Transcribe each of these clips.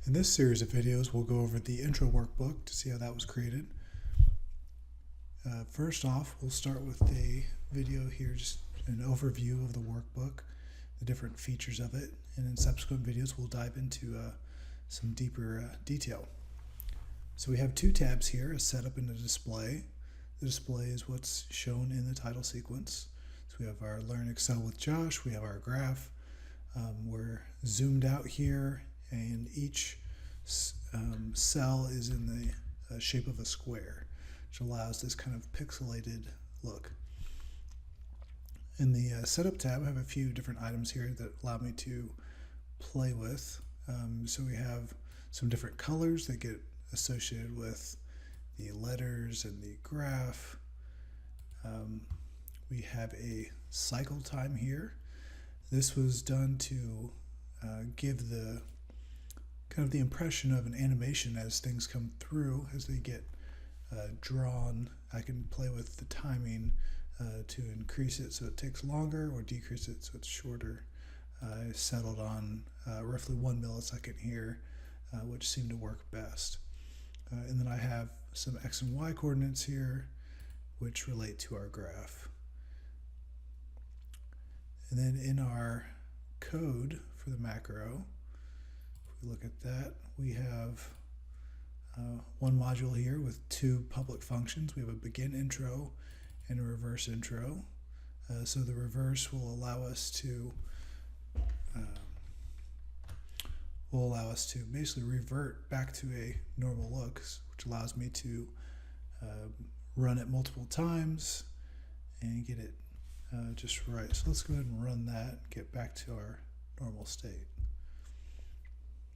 In this series of videos, we'll go over the intro workbook to see how that was created. First off, we'll start with a video here, just an overview of the workbook, the different features of it, and in subsequent videos we'll dive into some deeper detail. So we have two tabs here, a setup and a display. The display is what's shown in the title sequence. So we have our Learn Excel with Josh, we have our graph. We're zoomed out here, and each cell is in the shape of a square, which allows this kind of pixelated look. In the Setup tab, I have a few different items here that allow me to play with. So we have some different colors that get associated with the letters and the graph. We have a cycle time here. This was done to give the kind of the impression of an animation as things come through, as they get drawn. I can play with the timing to increase it so it takes longer or decrease it so it's shorter. I settled on roughly 1 millisecond here, which seemed to work best. And then I have some X and Y coordinates here, which relate to our graph. And then in our code for the macro, if we look at that, we have one module here with two public functions. We have a begin intro and a reverse intro. So the reverse will allow us to basically revert back to a normal look, which allows me to run it multiple times and get it just right. So let's go ahead and run that, get back to our normal state.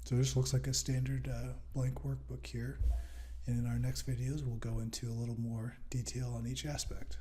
So this looks like a standard blank workbook here. And in our next videos, we'll go into a little more detail on each aspect.